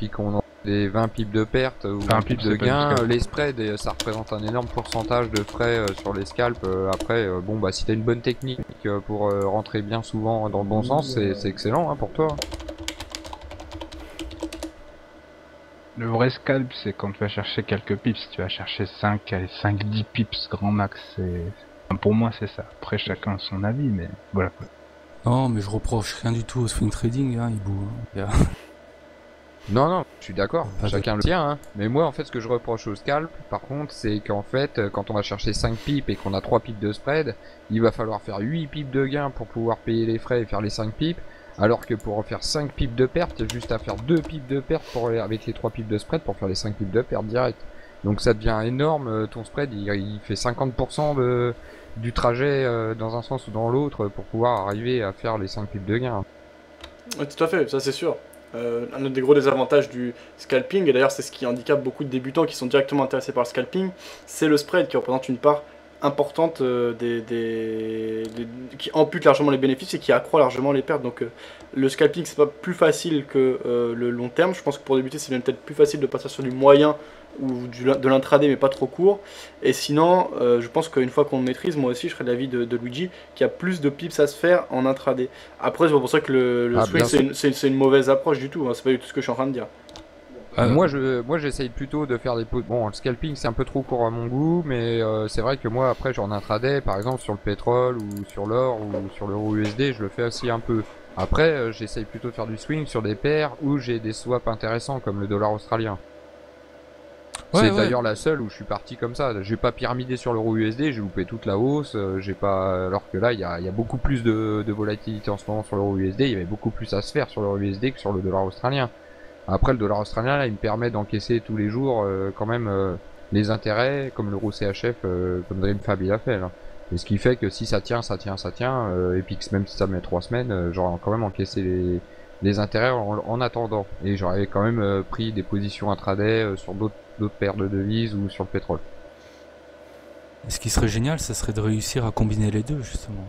puis qu'on a des 20 pips de perte ou 20 pips de gain, les spreads, ça représente un énorme pourcentage de frais sur les scalps. Après, bon bah si t'as une bonne technique pour rentrer bien souvent dans le bon sens, c'est excellent hein, pour toi. Le vrai scalp, c'est quand tu vas chercher quelques pips. Si tu vas chercher 5-10 pips grand max, enfin, pour moi c'est ça. Après chacun a son avis, mais voilà. Non, mais je reproche rien du tout au swing trading, hein, Hibou. Non, je suis d'accord, chacun le tient, hein. Mais moi, en fait, ce que je reproche au scalp, par contre, c'est qu'en fait, quand on va chercher 5 pips et qu'on a 3 pips de spread, il va falloir faire 8 pips de gain pour pouvoir payer les frais et faire les 5 pips, alors que pour en faire 5 pips de perte, il y a juste à faire 2 pips de perte avec les 3 pips de spread pour faire les 5 pips de perte direct. Donc ça devient énorme, ton spread, il fait 50% du trajet dans un sens ou dans l'autre pour pouvoir arriver à faire les 5 pips de gain. Ouais, tout à fait, ça c'est sûr. Un des gros désavantages du scalping, et d'ailleurs c'est ce qui handicape beaucoup de débutants qui sont directement intéressés par le scalping, c'est le spread qui représente une part importante qui ampute largement les bénéfices et qui accroît largement les pertes. Donc le scalping c'est pas plus facile que le long terme. Je pense que pour débuter c'est même peut-être plus facile de passer sur du moyen ou de l'intraday mais pas trop court. Et sinon je pense qu'une fois qu'on le maîtrise, moi aussi je serais de l'avis de Luigi, qu'il y a plus de pips à se faire en intraday. Après c'est pas pour ça que le swing c'est une mauvaise approche du tout, hein. C'est pas du tout ce que je suis en train de dire. Moi j'essaye plutôt de faire des pauses. Bon, le scalping c'est un peu trop court à mon goût, mais c'est vrai que moi après en intraday, par exemple sur le pétrole ou sur l'or ou sur l'euro USD, je le fais aussi un peu. Après j'essaye plutôt de faire du swing sur des paires où j'ai des swaps intéressants comme le dollar australien. C'est d'ailleurs la seule où je suis parti comme ça. J'ai pas pyramidé sur l'euro USD, j'ai loupé toute la hausse. J'ai pas, alors que là il y a beaucoup plus de volatilité en ce moment sur l'euro USD. Il y avait beaucoup plus à se faire sur l'euro USD que sur le dollar australien. Après le dollar australien là, il me permet d'encaisser tous les jours quand même les intérêts comme l'euro CHF comme DreamFab il a fait là. Et ce qui fait que si ça tient, et puis que même si ça met 3 semaines, j'aurais quand même encaissé les intérêts en attendant. Et j'aurais quand même pris des positions intraday sur d'autres paires de devises ou sur le pétrole. Et ce qui serait génial, ça serait de réussir à combiner les deux justement.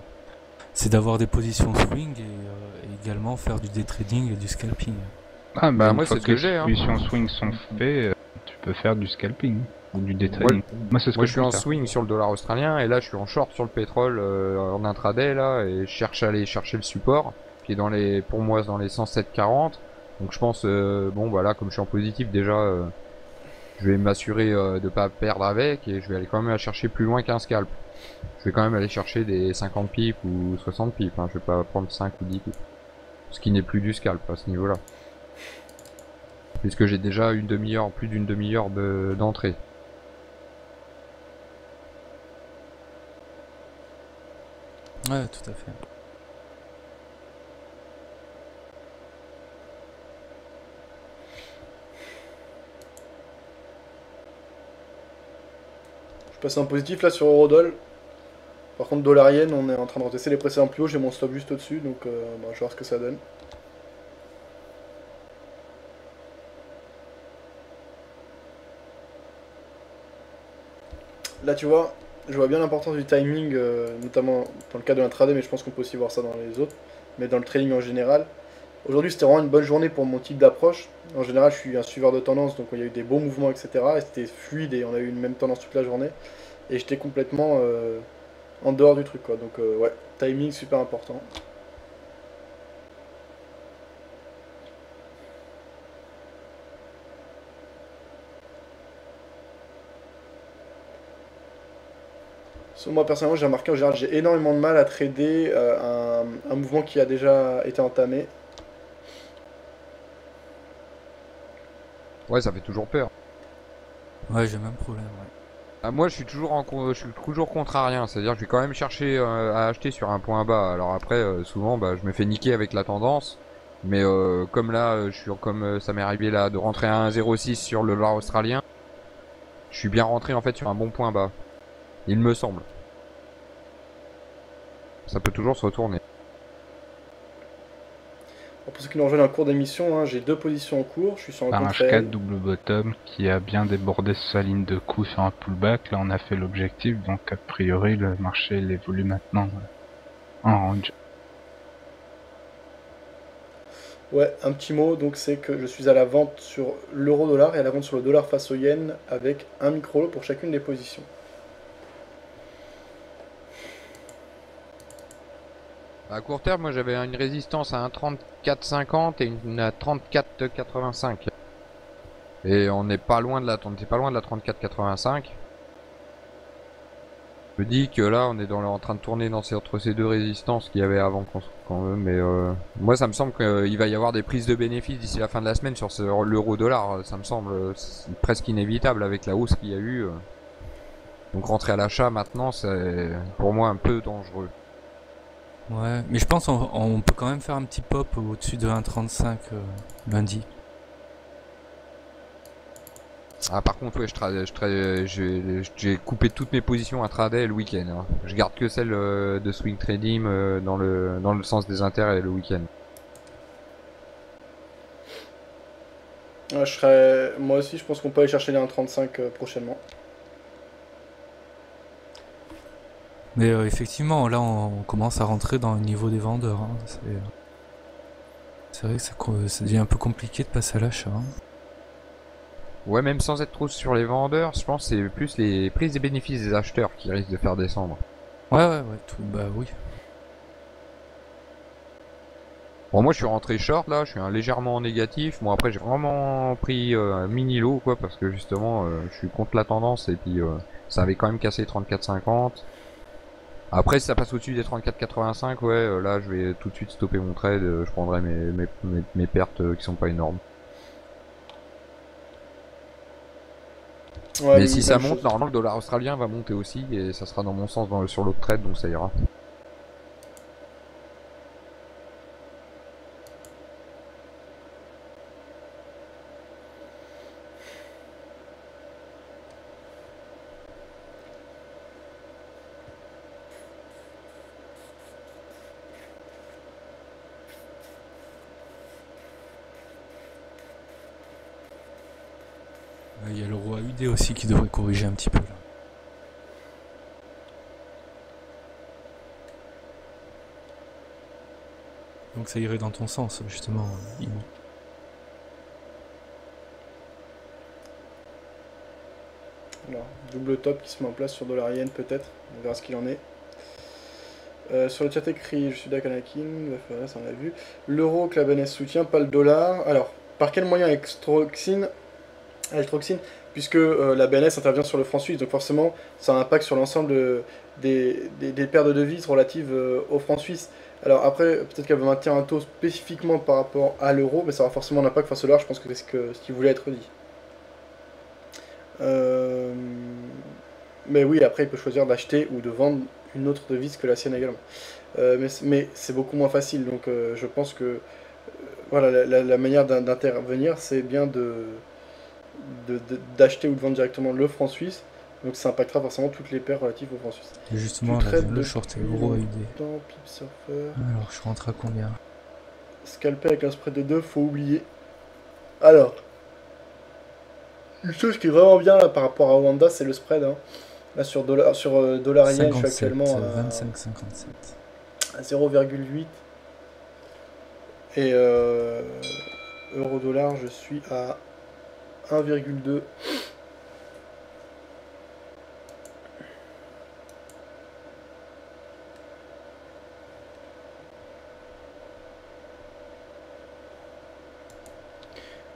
C'est d'avoir des positions swing et également faire du day trading et du scalping. Ah bah moi c'est ce que j'ai. Les positions swing sont faites, tu peux faire du scalping ou du day trading. Moi c'est ce que je suis en swing sur le dollar australien et là je suis en short sur le pétrole en intraday là et je cherche à aller chercher le support qui est pour moi dans les 107,40. Donc je pense bon voilà comme je suis en positif déjà je vais m'assurer de pas perdre avec et je vais aller quand même aller chercher plus loin qu'un scalp. Je vais quand même aller chercher des 50 pips ou 60 pips, hein. Je vais pas prendre 5 ou 10 pips. Ce qui n'est plus du scalp à ce niveau là. Puisque j'ai déjà plus d'une demi-heure d'entrée. Ouais, tout à fait. Je passe en positif là sur Eurodoll. Par contre dollarienne, on est en train de retester les précédents plus hauts, j'ai mon stop juste au-dessus, donc je vais voir ce que ça donne. Là tu vois, je vois bien l'importance du timing, notamment dans le cas de l'intraday, mais je pense qu'on peut aussi voir ça dans les autres, mais dans le trading en général. Aujourd'hui c'était vraiment une bonne journée pour mon type d'approche. En général je suis un suiveur de tendance, donc il y a eu des beaux mouvements, etc. Et c'était fluide et on a eu une même tendance toute la journée. Et j'étais complètement en dehors du truc quoi, donc ouais, timing super important. Moi personnellement j'ai remarqué en général j'ai énormément de mal à trader un mouvement qui a déjà été entamé. Ouais ça fait toujours peur. Ouais j'ai le même problème ouais. Ah, moi je suis toujours contrarien, c'est-à-dire que je vais quand même chercher à acheter sur un point bas. Alors après souvent bah, je me fais niquer avec la tendance. Mais comme là comme ça m'est arrivé là de rentrer à 1,06 sur le dollar australien. Je suis bien rentré en fait sur un bon point bas. Il me semble. Ça peut toujours se retourner. Pour ceux qui nous rejoignent en cours d'émission, hein, j'ai deux positions en cours, je suis sur un un contraire. H4 double bottom qui a bien débordé sa ligne de coup sur un pullback. Là on a fait l'objectif, donc a priori le marché il évolue maintenant en range. Ouais, un petit mot, donc c'est que je suis à la vente sur l'euro-dollar et à la vente sur le dollar face au yen avec un micro-lot pour chacune des positions. À court terme, moi j'avais une résistance à 1,3450 et une à 34,85. Et on n'est pas loin de la 34,85. Je me dis que là, on est en train de tourner entre ces deux résistances qu'il y avait avant mais moi, ça me semble qu'il va y avoir des prises de bénéfices d'ici la fin de la semaine sur l'euro-dollar. Ça me semble presque inévitable avec la hausse qu'il y a eu. Donc rentrer à l'achat maintenant, c'est pour moi un peu dangereux. Ouais, mais je pense on peut quand même faire un petit pop au-dessus de 1,35 lundi. Ah, par contre, ouais, j'ai coupé toutes mes positions intraday le week-end. Hein. Je garde que celle de swing trading dans le sens des intérêts le week-end. Ouais, moi aussi, je pense qu'on peut aller chercher les 1,35 prochainement. Mais effectivement, là, on commence à rentrer dans le niveau des vendeurs. Hein. C'est vrai que ça devient un peu compliqué de passer à l'achat. Hein. Ouais, même sans être trop sur les vendeurs, je pense que c'est plus les prises et bénéfices des acheteurs qui risquent de faire descendre. Ouais, bah oui. Bon, moi je suis rentré short là, je suis légèrement négatif. Bon, après j'ai vraiment pris mini lot quoi, parce que justement je suis contre la tendance et puis ça avait quand même cassé 34,50. Après si ça passe au-dessus des 34,85, ouais, là je vais tout de suite stopper mon trade, je prendrai mes pertes qui sont pas énormes. Ouais, mais si ça monte, chose. normalement le dollar australien va monter aussi et ça sera dans mon sens sur l'autre trade, donc ça ira. Il y a l'euro AUD aussi qui devrait corriger un petit peu là. Donc ça irait dans ton sens justement, Imo. Alors, double top qui se met en place sur dollar yen peut-être, on verra ce qu'il en est. Sur le chat écrit, je suis d'accord Anakin, ça on l'a vu. L'euro que la BNS soutient, pas le dollar. Alors, par quel moyen Extroxine, puisque la BNS intervient sur le franc suisse, donc forcément ça a un impact sur l'ensemble des paires de devises relatives au franc suisse. Alors après, peut-être qu'elle veut maintenir un taux spécifiquement par rapport à l'euro, mais ça aura forcément un impact face au dollar, je pense que c'est ce qui voulait être dit. Mais oui, après il peut choisir d'acheter ou de vendre une autre devise que la sienne également. Mais c'est beaucoup moins facile, donc je pense que voilà, la manière d'intervenir, c'est bien d'acheter ou de vendre directement le franc suisse, donc ça impactera forcément toutes les paires relatives au franc suisse. Et justement, Tu là, traites le short euro AUD. Alors, je rentre à combien? Scalper avec un spread de 2, faut oublier. Alors, une chose qui est vraiment bien là, par rapport à Wanda, c'est le spread. Hein. Là, sur dollar yen, je suis actuellement à 25,57. à 0,8. Et euro-dollar, je suis à 1,2.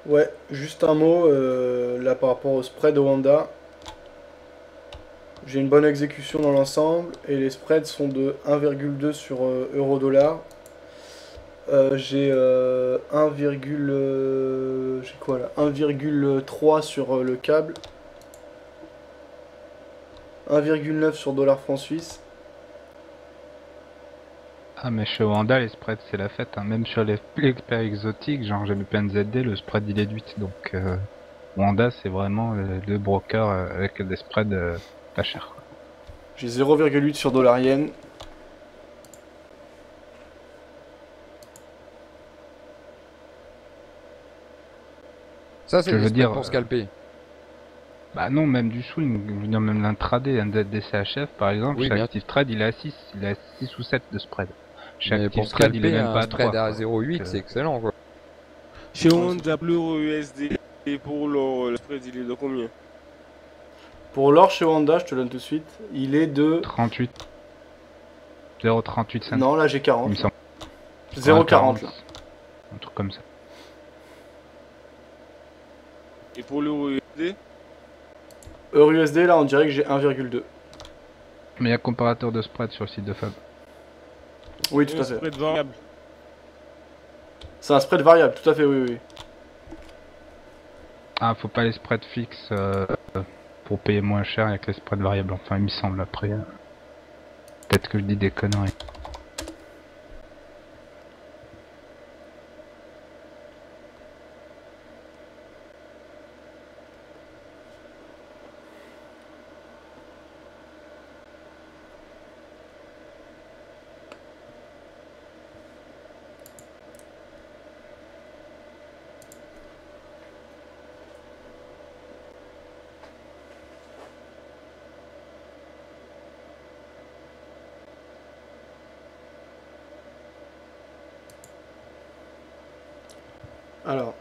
Ouais, juste un mot, là par rapport au spread au Wanda. J'ai une bonne exécution dans l'ensemble et les spreads sont de 1,2 sur euro-dollar. J'ai 1,3 sur le câble, 1,9 sur dollar franc suisse. Ah mais chez Wanda les spreads c'est la fête, hein. Même sur les paires exotiques, genre j'ai le PNZD, le spread il est de 8, donc Wanda c'est vraiment le broker avec des spreads pas chers. J'ai 0,8 sur dollar yen. Ça c'est des spreads pour scalper. Bah non, même du swing, je veux dire même l'intraday, un DCHF par exemple, oui, chez Active Trade il est à 6, ou 7 de spread. Chez mais Active pour Trade il est scalper même pas un à 3. spread à 0,8 c'est excellent quoi. Chez Honda, l'euro USD et pour le spread, il est de combien? Pour l'or chez Wanda, je te le donne tout de suite, il est de... 38. 0,38 cents. Non, là j'ai Il 40. me semble. 0,40 là. Un truc comme ça. Et pour l'euro USD? Euro USD, là on dirait que j'ai 1,2. Mais il y a comparateur de spread sur le site de Fab. Oui, tout Un à fait. spread variable. C'est un spread variable, tout à fait, oui, oui. Ah, faut pas les spreads fixes pour payer moins cher, il y a que les spreads variables. Enfin, il me semble après. Peut-être que je dis des conneries. Alors,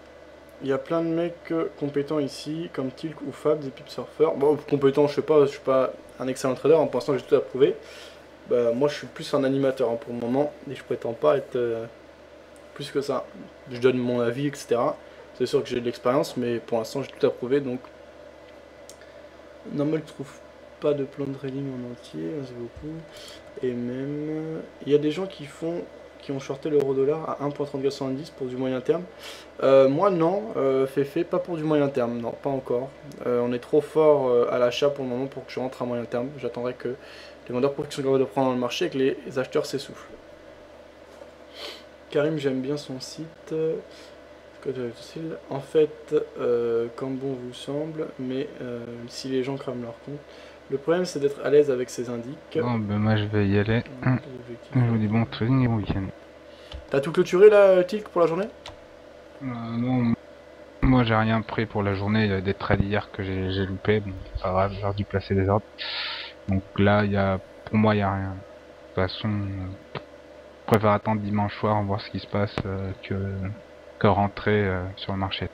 il y a plein de mecs compétents ici, comme Tilk ou Fab, des pip surfeurs. Bon, compétents, je suis pas un excellent trader, hein, pour l'instant j'ai tout approuvé. Bah, moi je suis plus un animateur hein, pour le moment, et je prétends pas être plus que ça. Je donne mon avis, etc. C'est sûr que j'ai de l'expérience, mais pour l'instant j'ai tout approuvé, donc... Normal, je trouve pas de plan de trading en entier, merci beaucoup. Et même, il y a des gens qui ont shorté l'euro-dollar à 1,3470 pour du moyen terme. Moi non, Féfé, pas pour du moyen terme, non, pas encore. On est trop fort à l'achat pour le moment pour que je rentre à moyen terme. J'attendrai que les vendeurs pour qu'ils soient capables de prendre dans le marché et que les acheteurs s'essoufflent. Karim, j'aime bien son site. En fait, comme bon vous semble, mais si les gens crament leur compte, le problème c'est d'être à l'aise avec ces indices. Bon, ben moi je vais y aller. Je vous dis bon trading et bon week-end. T'as tout clôturé là, Tilk, pour la journée? Non, moi j'ai rien pris pour la journée. Il y a des trades hier que j'ai loupé. Bon, c'est pas grave, j'ai dû placer des ordres. Donc là, pour moi, il y a rien. De toute façon, je préfère attendre dimanche soir, voir ce qui se passe que rentrer sur le marché.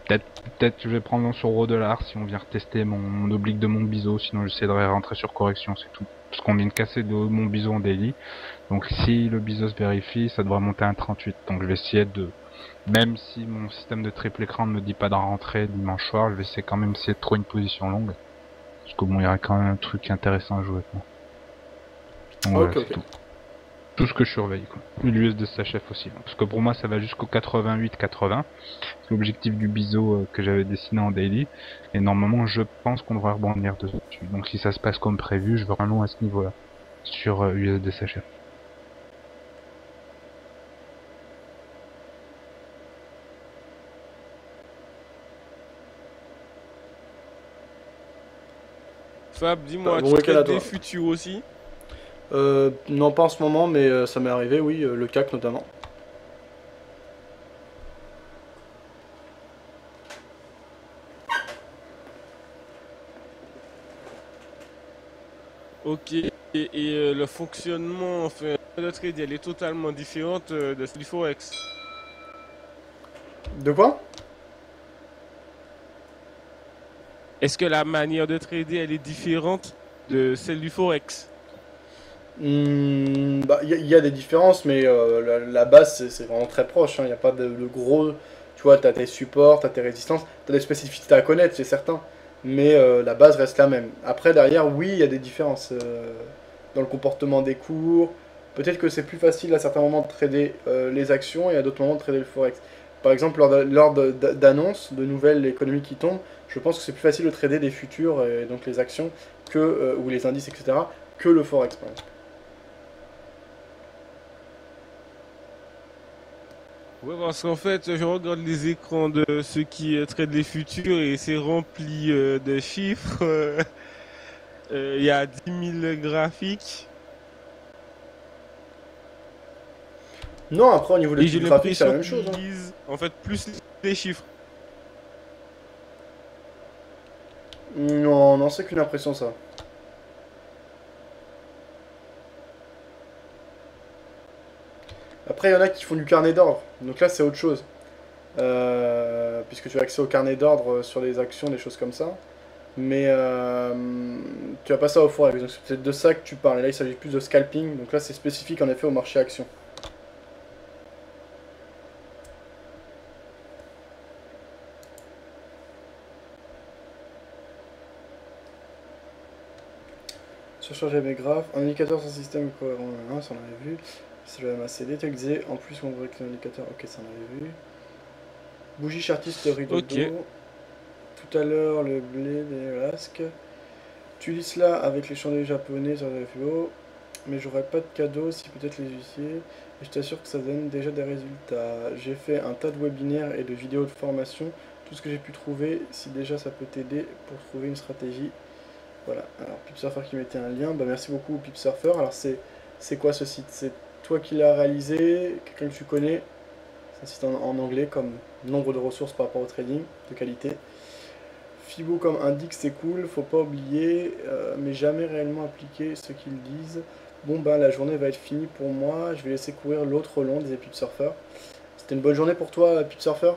Peut-être que je vais prendre sur euro-dollar si on vient retester mon oblique de mon biseau, sinon j'essaierai de rentrer sur correction, c'est tout. Parce qu'on vient de casser de mon biseau en daily. Donc si le biseau se vérifie, ça devrait monter à 1,38. Donc je vais essayer même si mon système de triple écran ne me dit pas de rentrer dimanche soir, je vais essayer quand même essayer de trouver une position longue. Parce que bon, il y aurait quand même un truc intéressant à jouer avec moi. Donc voilà, c'est tout. Tout ce que je surveille, quoi. L'USD s'achève aussi. Parce que pour moi, ça va jusqu'au 88-80. C'est l'objectif du biseau que j'avais dessiné en daily. Et normalement, je pense qu'on devrait rebondir dessus. Donc si ça se passe comme prévu, je veux vraiment à ce niveau-là. Sur USD s'achève. Fab, dis-moi, Bon, tu traites des futurs aussi? Non, pas en ce moment, mais ça m'est arrivé, oui, le CAC notamment. Ok, et le fonctionnement, enfin, de trade, elle est totalement différente de celle du Forex. De quoi? Est-ce que la manière de trader, elle est différente de celle du Forex? Bah, y a des différences, mais la base, c'est vraiment très proche. Il n'y a pas de gros... Tu vois, tu as tes supports, tu as tes résistances, tu as des spécificités à connaître, c'est certain. Mais la base reste la même. Après, derrière, oui, il y a des différences dans le comportement des cours. Peut-être que c'est plus facile à certains moments de trader les actions et à d'autres moments de trader le Forex. Par exemple, lors d'annonces, de nouvelles économiques qui tombent, je pense que c'est plus facile de trader des futurs, et donc les actions, ou les indices, etc., que le Forex, par exemple. Ouais, parce qu'en fait, je regarde les écrans de ceux qui traitent les futurs et c'est rempli de chiffres. Il y a 10 000 graphiques. Non, après au niveau Et des j'ai types graphiques, c'est la l'impression même chose. qu'ils lisent en fait plus les chiffres. Non, non, c'est qu'une impression ça. Après, il y en a qui font du carnet d'ordre. Donc là, c'est autre chose. puisque tu as accès au carnet d'ordre sur les actions, des choses comme ça. Mais tu as pas ça au forex, donc c'est peut-être de ça que tu parles. Et là, il s'agit plus de scalping, donc là, c'est spécifique en effet au marché action. Surcharger mes graphes, un indicateur sans système cohérent, ça on avait vu. C'est le MACD, tu disais, en plus on voit que l'indicateur, ok, ça on avait vu. Bougie chartiste rideau d'eau. Tout à l'heure, le blé des lasques. Tu lis cela avec les chandeliers japonais sur le FO, mais j'aurais pas de cadeau si peut-être les huissiers. Et je t'assure que ça donne déjà des résultats. J'ai fait un tas de webinaires et de vidéos de formation. Tout ce que j'ai pu trouver, si déjà ça peut t'aider pour trouver une stratégie. Voilà, alors PipSurfer qui mettait un lien, bah merci beaucoup PipSurfer. Alors c'est quoi ce site? C'est toi qui l'as réalisé, quelqu'un que tu connais? C'est un site en anglais comme nombre de ressources par rapport au trading, de qualité. Fibo comme indique c'est cool, faut pas oublier, mais jamais réellement appliquer ce qu'ils disent. Bon ben la journée va être finie pour moi, je vais laisser courir l'autre long, disait PipSurfer. C'était une bonne journée pour toi PipSurfer?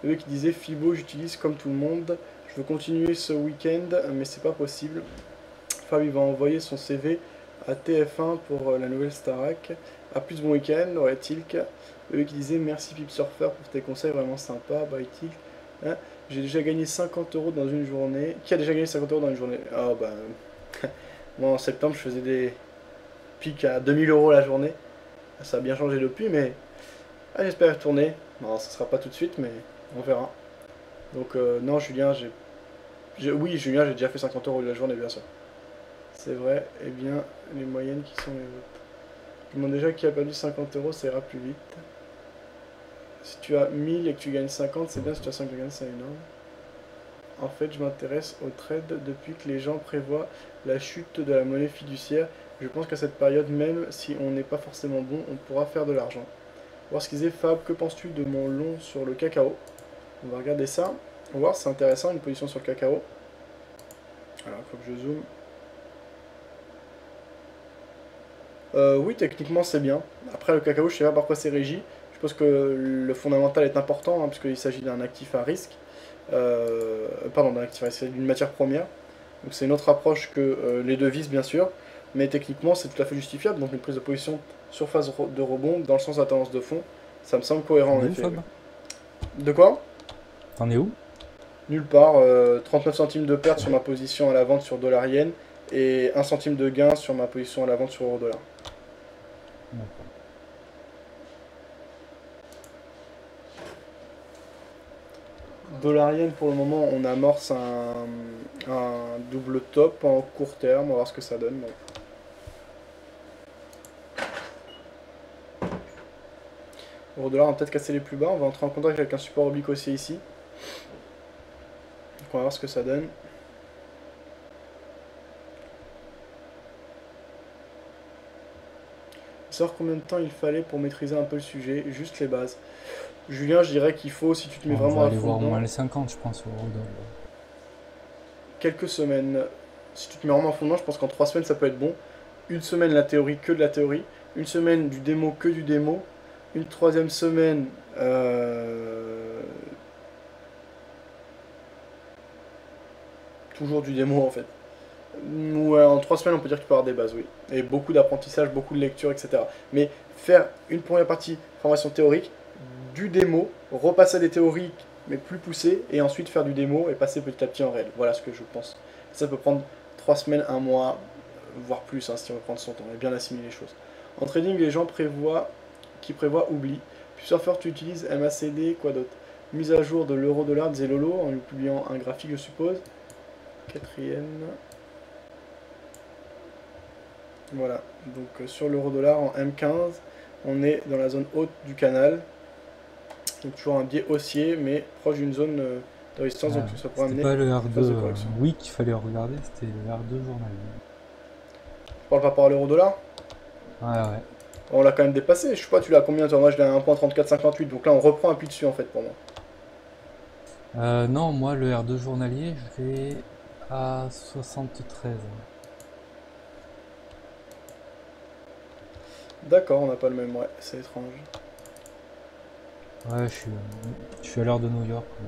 Le mec qui disait Fibo j'utilise comme tout le monde. Je veux continuer ce week-end, mais c'est pas possible. Fab il va envoyer son CV à TF1 pour la nouvelle Starac. A plus bon week-end, ouais, Tilk. Eux qui disait merci PipSurfer pour tes conseils vraiment sympas, bye Tilk. Hein, j'ai déjà gagné 50 € dans une journée. Qui a déjà gagné 50 € dans une journée? Ah bah. Moi en septembre je faisais des pics à 2000 € la journée. Ça a bien changé depuis, mais j'espère y retourner. Non, ça sera pas tout de suite, mais on verra. Donc non Julien, oui Julien, j'ai déjà fait 50 € la journée bien sûr. C'est vrai, et bien les moyennes qui sont les autres. Je demande déjà qui a perdu 50 €, ça ira plus vite. Si tu as 1000 et que tu gagnes 50, c'est bien, si tu as 5 de gagne, c'est énorme. En fait, je m'intéresse au trade depuis que les gens prévoient la chute de la monnaie fiduciaire. Je pense qu'à cette période, même si on n'est pas forcément bon, on pourra faire de l'argent. Voir ce qu'ils disent. Fab, que penses-tu de mon long sur le cacao? On va regarder ça. On va voir, c'est intéressant, une position sur le cacao. Alors, il faut que je zoome. Oui, techniquement, c'est bien. Après, le cacao, je sais pas par quoi c'est régi. Je pense que le fondamental est important, hein, puisqu'il s'agit d'un actif à risque. Pardon, d'un actif à risque, c'est d'une matière première. Donc c'est une autre approche que les devises, bien sûr. Mais techniquement, c'est tout à fait justifiable. Donc une prise de position sur phase de rebond, dans le sens de la tendance de fond, ça me semble cohérent en effet. Oui. De quoi? T'en es où? Nulle part. 39 centimes de perte sur ma position à la vente sur dollar-yen. Et 1 centime de gain sur ma position à la vente sur euro-dollar. Dollar-yen, pour le moment, on amorce un double top en court terme. On va voir ce que ça donne. Donc. Euro-dollar, on va peut-être casser les plus bas. On va entrer en contact avec un support oblique haussier ici. Donc on va voir ce que ça donne. Savoir combien de temps il fallait pour maîtriser un peu le sujet, juste les bases. Julien, je dirais qu'il faut, si tu te mets vraiment à fond. On va aller voir moins les 50, je pense, au euro-dollar. Quelques semaines. Si tu te mets vraiment à fond, je pense qu'en 3 semaines, ça peut être bon. Une semaine, la théorie, que de la théorie. Une semaine, du démo, que du démo. Une 3e semaine, toujours du démo, en fait. Ouais, en 3 semaines, on peut dire que tu peux avoir des bases, oui. Et beaucoup d'apprentissage, beaucoup de lecture, etc. Mais faire une première partie formation théorique, du démo, repasser à des théories, mais plus poussées, et ensuite faire du démo et passer petit à petit en réel. Voilà ce que je pense. Ça peut prendre 3 semaines, 1 mois, voire plus, hein, si on veut prendre son temps, et bien assimiler les choses. En trading, les gens prévoient oublient. Puis Surfer, tu utilises MACD, quoi d'autre? Mise à jour de l'euro-dollar, disait Lolo, en lui publiant un graphique, je suppose. 4e. Voilà, donc sur l'euro-dollar en M15, on est dans la zone haute du canal. Donc toujours un biais haussier, mais proche d'une zone de résistance, donc ça pourrait amener pas le R2 phase de correction. oui qu'il fallait regarder, c'était le R2 journalier. Je parle par rapport à l'euro-dollar? Ouais. On l'a quand même dépassé, je sais pas, tu l'as combien toi? Moi je l'ai à 1.3458, donc là on reprend appui dessus en fait pour moi. Non, moi le R2 journalier, je vais à 73. D'accord, on n'a pas le même, ouais, c'est étrange. Ouais, je suis à l'heure de New York. Ouais.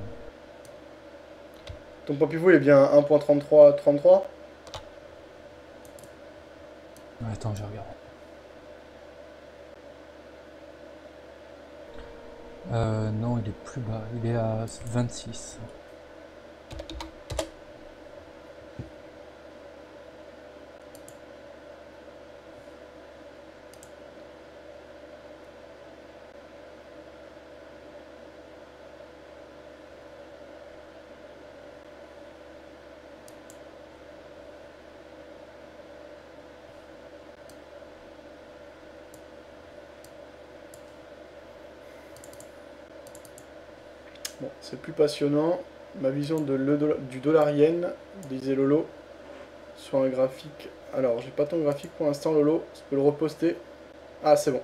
Ton point pivot il est bien 1.33. Attends, je regarde. Non, il est plus bas. Il est à 26. Bon, c'est plus passionnant. Ma vision du dollar-yen, disait Lolo, sur un graphique. Alors, j'ai pas ton graphique pour l'instant, Lolo. Je peux le reposter. Ah, c'est bon.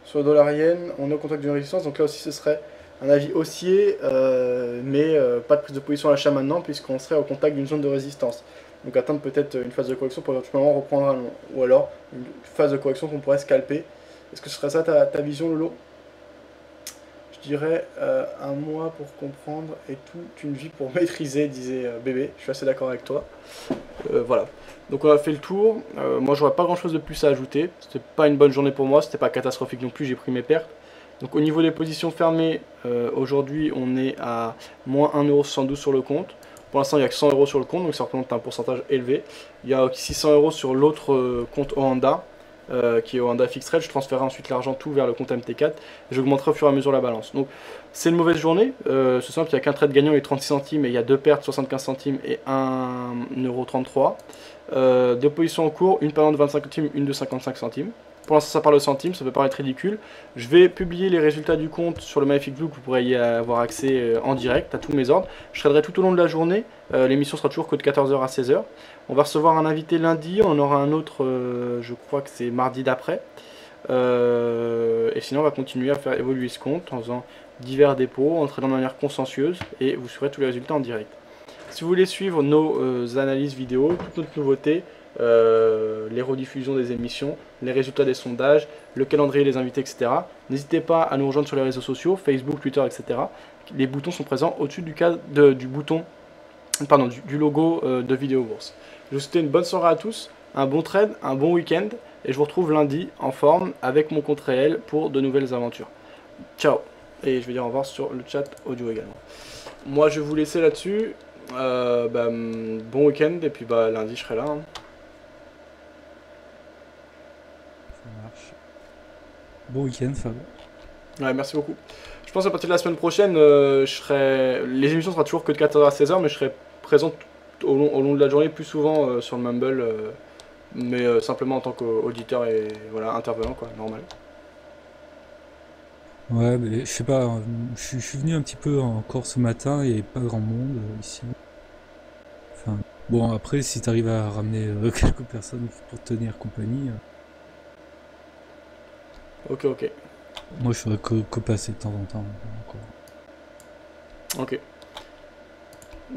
Sur le dollar-yen, on est au contact d'une résistance. Donc là aussi, ce serait un avis haussier, mais pas de prise de position à l'achat maintenant, puisqu'on serait au contact d'une zone de résistance. Donc attendre peut-être une phase de correction pour éventuellement reprendre un long. Ou alors une phase de correction qu'on pourrait scalper. Est-ce que ce serait ça ta vision, Lolo? Je dirais un mois pour comprendre et toute une vie pour maîtriser, disait Bébé. Je suis assez d'accord avec toi. Voilà. Donc on a fait le tour. Moi, j'aurais pas grand chose de plus à ajouter. C'était pas une bonne journée pour moi. C'était pas catastrophique non plus. J'ai pris mes pertes. Donc au niveau des positions fermées, aujourd'hui, on est à moins 1,72€ sur le compte. Pour l'instant, il n'y a que 100€ sur le compte, donc ça représente un pourcentage élevé. Il y a 600€ sur l'autre compte Oanda. Qui est au Honda Fixed Rate, je transférerai ensuite l'argent tout vers le compte MT4 et j'augmenterai au fur et à mesure la balance. Donc c'est une mauvaise journée, c'est simple, il n'y a qu'un trade gagnant, il est 36 centimes et il y a deux pertes, 75 centimes et 1,33€. Deux positions en cours, une perdante de 25 centimes, une de 55 centimes. Pour l'instant ça parle de centimes, ça peut paraître ridicule. Je vais publier les résultats du compte sur le Magnifique Blue, que vous pourrez y avoir accès en direct à tous mes ordres. Je traderai tout au long de la journée, l'émission sera toujours que de 14h à 16h. On va recevoir un invité lundi, on en aura un autre, je crois que c'est mardi d'après. Et sinon on va continuer à faire évoluer ce compte en faisant divers dépôts, en tradant de manière consciencieuse et vous saurez tous les résultats en direct. Si vous voulez suivre nos analyses vidéo, toutes nos nouveautés, les rediffusions des émissions, les résultats des sondages, le calendrier des invités, etc. N'hésitez pas à nous rejoindre sur les réseaux sociaux, Facebook, Twitter, etc. Les boutons sont présents au-dessus du bouton, pardon, du logo de Vidéo Bourse. Je vous souhaite une bonne soirée à tous, un bon trade, un bon week-end, et je vous retrouve lundi en forme avec mon compte réel pour de nouvelles aventures. Ciao, et je vais dire au revoir sur le chat audio également. Moi je vais vous laisser là-dessus, bon week-end, et puis lundi je serai là. Hein. Ça marche. Bon week-end, Fab. Ouais, merci beaucoup. Je pense à partir de la semaine prochaine, les émissions seront toujours que de 14h à 16h, mais je serai présent au long de la journée plus souvent sur le Mumble, mais simplement en tant qu'auditeur et voilà, intervenant, quoi, normal. Ouais, mais je sais pas, je suis venu un petit peu encore ce matin, il n'y avait pas grand monde ici. Enfin, bon, après, si t'arrives à ramener quelques personnes pour te tenir compagnie. Ok. Moi, je ferais que passer de temps en temps. Ok.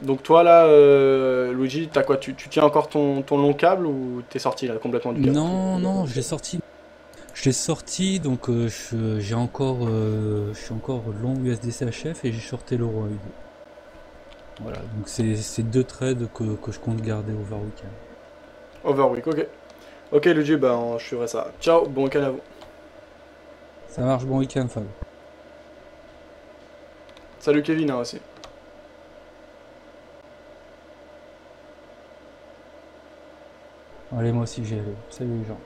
Donc toi là, Luigi, t'as quoi, tu tiens encore ton long câble ou t'es sorti là complètement du câble? Non, je l'ai sorti. Je l'ai sorti, donc je suis encore long USDC HF et j'ai shorté l'euro AUD. Voilà, donc c'est deux trades que je compte garder over week-end. Over week, ok. Ok Luigi, je suivrai ça. Ciao, bon week-end à vous. Ça marche, bon week-end Fab. Salut Kevin hein, aussi. Allez, moi aussi j'ai. Salut les gens.